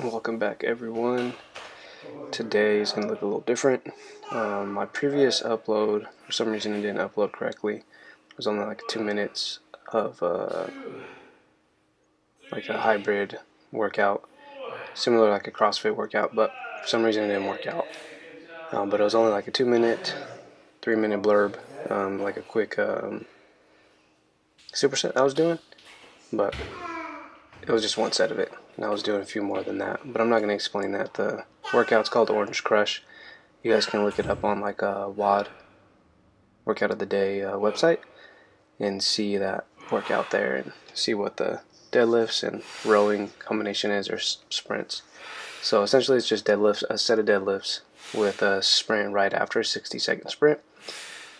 Welcome back, everyone. Today is going to look a little different. My previous upload, for some reason it didn't upload correctly. It was only like 2 minutes of like a hybrid workout, similar like a CrossFit workout, but for some reason it didn't work out. But it was only like a 2-minute, 3-minute blurb, like a quick superset I was doing, but it was just one set of it, and I was doing a few more than that, but I'm not going to explain that. The workout's called Orange Crush. You guys can look it up on like a WOD, Workout of the Day website, and see that workout there and see what the deadlifts and rowing combination is, or sprints. So essentially it's just deadlifts, a set of deadlifts with a sprint right after a 60-second sprint.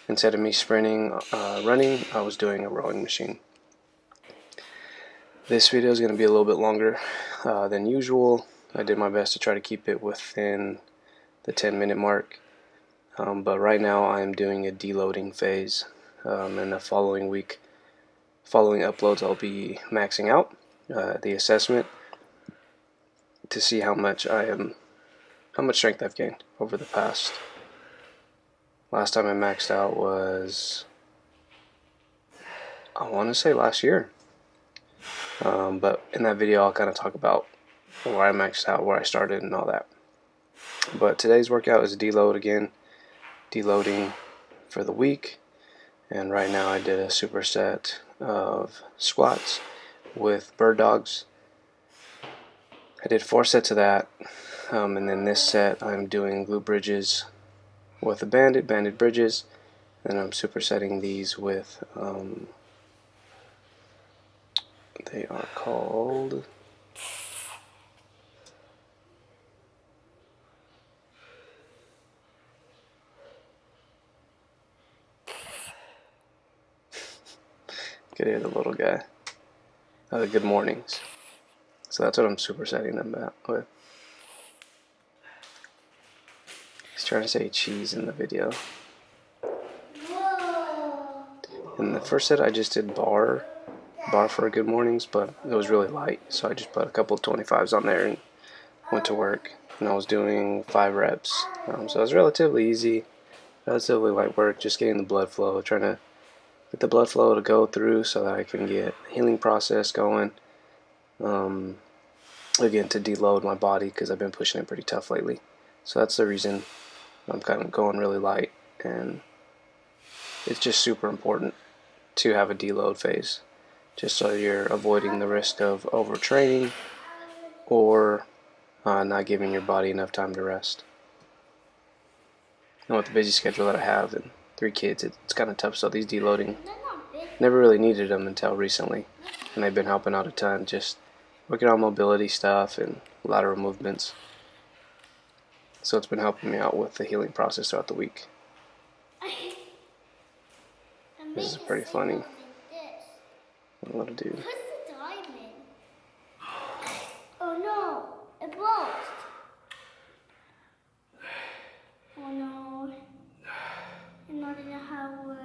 Instead of me sprinting, running, I was doing a rowing machine. This video is going to be a little bit longer than usual. I did my best to try to keep it within the 10-minute mark. But right now I am doing a deloading phase. And the following uploads, I'll be maxing out the assessment to see how much strength I've gained over the past. Last time I maxed out was, I want to say last year. But in that video I'll kind of talk about where I maxed out, where I started, and all that. But today's workout is deload again, deloading for the week. And right now I did a superset of squats with bird dogs. I did 4 sets of that, and then this set I'm doing glute bridges with a banded bridges, and I'm supersetting these with they are called could hear the little guy. Good mornings. So that's what I'm supersetting them with. He's trying to say cheese in the video. In the first set I just did bar for good mornings, but it was really light, so I just put a couple of 25s on there and went to work. And I was doing 5 reps, so it was relatively easy, relatively light work, just getting the blood flow, trying to get the blood flow to go through so that I can get the healing process going. Again, to deload my body, because I've been pushing it pretty tough lately. So that's the reason I'm kind of going really light, and it's just super important to have a deload phase, just so you're avoiding the risk of overtraining or not giving your body enough time to rest. And with the busy schedule that I have and 3 kids, it's kind of tough, so these deloading, never really needed them until recently, and they've been helping out a ton, just working on mobility stuff and lateral movements. So it's been helping me out with the healing process throughout the week. This is pretty funny. What a dude. Oh no, it broke. Oh no. I'm not in a house.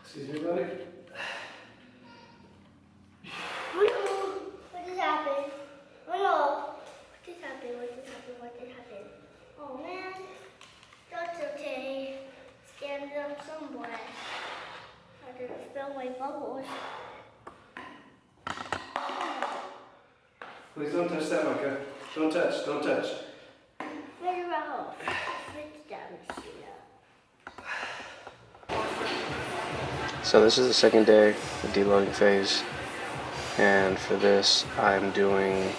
Excuse me, buddy? Oh no, what just happened? Oh no, what just happened? Oh man, that's okay. Stand up somewhere. I didn't spill my bubbles. Please don't touch that, Micah. Don't touch. Where's your home? It's down here. So this is the second day, the deloading phase, and for this I'm doing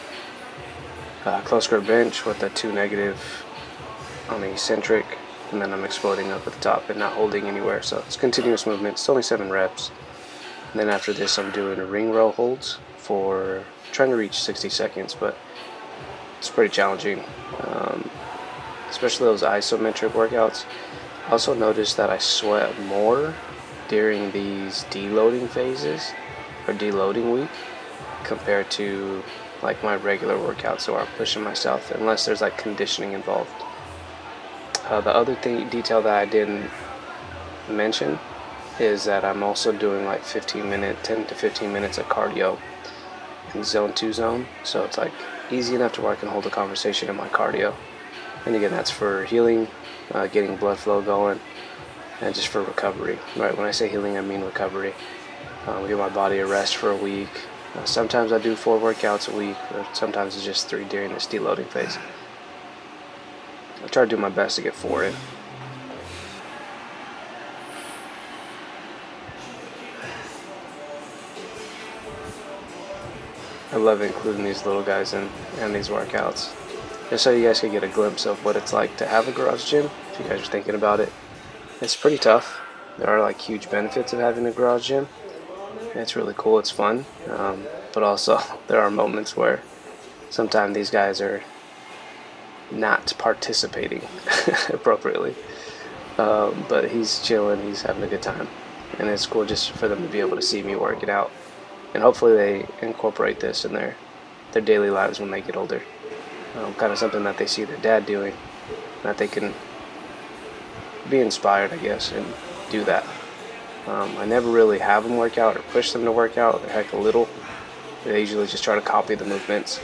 close grip bench with a 2 negative on the eccentric, and then I'm exploding up at the top and not holding anywhere, so it's continuous movement. It's only 7 reps. And then after this I'm doing a ring row holds for trying to reach 60 seconds, but it's pretty challenging, especially those isometric workouts. I also noticed that I sweat more during these deloading phases or deloading week compared to like my regular workouts where I'm pushing myself, unless there's like conditioning involved. The other detail that I didn't mention is that I'm also doing like 10 to 15 minutes of cardio, in zone 2 zone, so it's like easy enough to where I can hold a conversation in my cardio. And again, that's for healing, getting blood flow going, and just for recovery. Right, when I say healing, I mean recovery. Give my body a rest for a week. Sometimes I do 4 workouts a week, or sometimes it's just 3 during this deloading phase. I try to do my best to get 4 in. I love including these little guys in these workouts, just so you guys can get a glimpse of what it's like to have a garage gym. If you guys are thinking about it, it's pretty tough. There are like huge benefits of having a garage gym. It's really cool, it's fun, but also there are moments where sometimes these guys are not participating appropriately, but he's chilling, he's having a good time, and it's cool just for them to be able to see me work it out, and hopefully they incorporate this in their daily lives when they get older. Kind of something that they see their dad doing, that they can be inspired, I guess, and do that. I never really have them work out or push them to work out, heck, a little. They usually just try to copy the movements.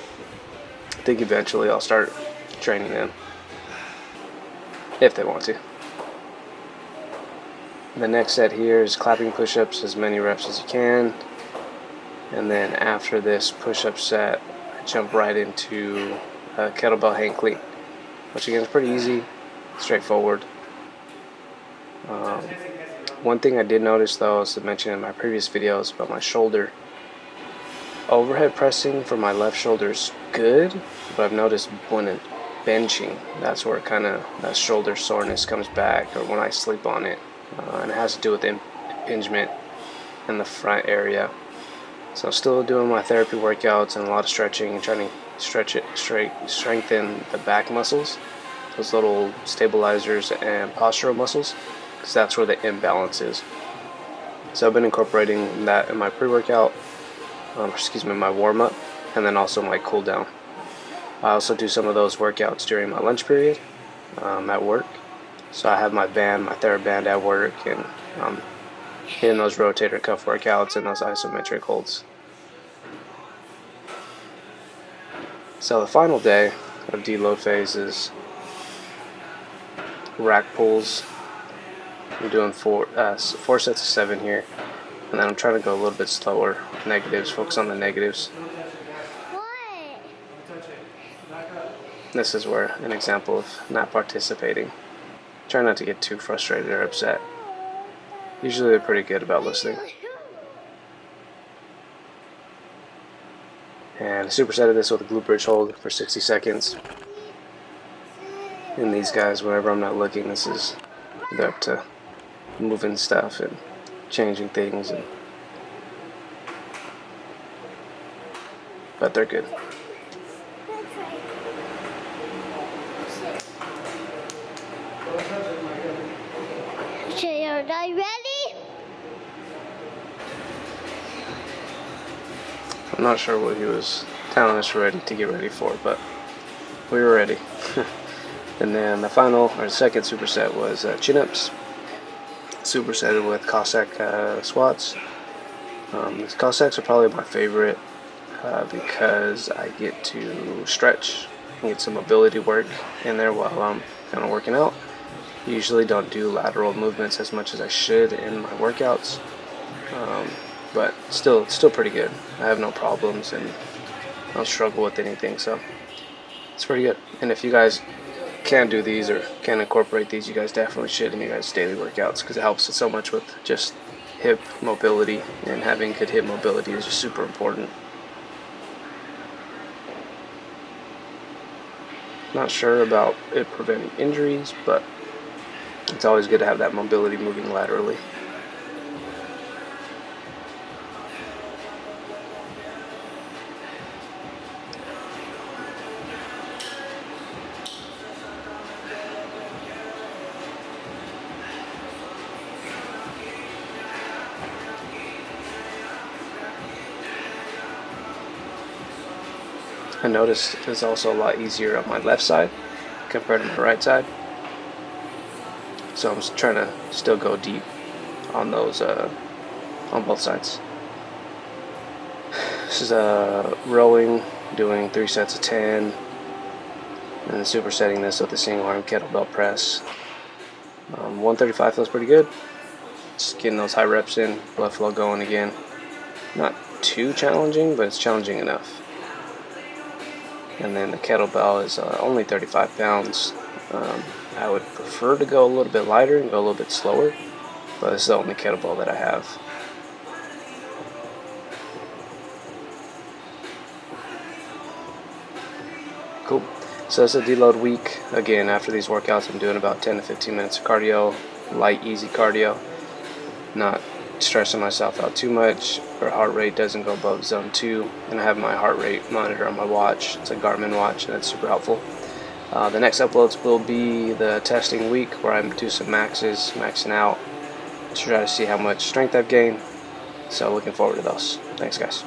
I think eventually I'll start training them, if they want to. The next set here is clapping push-ups, as many reps as you can. And then after this push-up set, I jump right into a kettlebell hang clean, which again is pretty easy, straightforward. One thing I did notice, though, as I mentioned in my previous videos about my shoulder, overhead pressing for my left shoulder is good, but I've noticed when benching, that's where kind of that shoulder soreness comes back, or when I sleep on it, and it has to do with impingement in the front area. So still doing my therapy workouts and a lot of stretching and trying to strengthen the back muscles, those little stabilizers and postural muscles, because that's where the imbalance is. So I've been incorporating that in my pre-workout, my warm-up, and then also my cool-down. I also do some of those workouts during my lunch period at work. So I have my TheraBand at work, and hitting those rotator cuff workouts and those isometric holds. So the final day of deload phase is rack pulls. I'm doing four sets of 7 here, and then I'm trying to go a little bit slower. Negatives, focus on the negatives. What? This is where an example of not participating. Try not to get too frustrated or upset. Usually they're pretty good about listening. And I supersetted this with a glute bridge hold for 60 seconds. And these guys, whenever I'm not looking, they're up to moving stuff and changing things, but they're good. Okay, are you ready? I'm not sure what he was telling us ready to get ready for, but we were ready. And then the second superset was chin-ups. Supersetted with Cossack squats. The Cossacks are probably my favorite because I get to stretch and get some mobility work in there while I'm kind of working out. Usually don't do lateral movements as much as I should in my workouts, but still pretty good. I have no problems and I don't struggle with anything, so it's pretty good. And if you guys can do these or can incorporate these, you guys definitely should in your guys' daily workouts, because it helps so much with just hip mobility, and having good hip mobility is just super important. Not sure about it preventing injuries, but it's always good to have that mobility moving laterally. I noticed it's also a lot easier on my left side compared to my right side. So I'm trying to still go deep on those, on both sides. This is rowing, doing 3 sets of 10, and then supersetting this with a single arm kettlebell press. 135 feels pretty good. Just getting those high reps in, blood flow going again. Not too challenging, but it's challenging enough. And then the kettlebell is only 35 pounds. I would prefer to go a little bit lighter and go a little bit slower, but this is the only kettlebell that I have. Cool. So it's a deload week. Again, after these workouts, I'm doing about 10 to 15 minutes of cardio, light, easy cardio, not stressing myself out too much. Our heart rate doesn't go above zone 2, and I have my heart rate monitor on my watch. It's a Garmin watch, and that's super helpful. The next uploads will be the testing week, where I do some maxing out to try to see how much strength I've gained. So looking forward to those. Thanks, guys.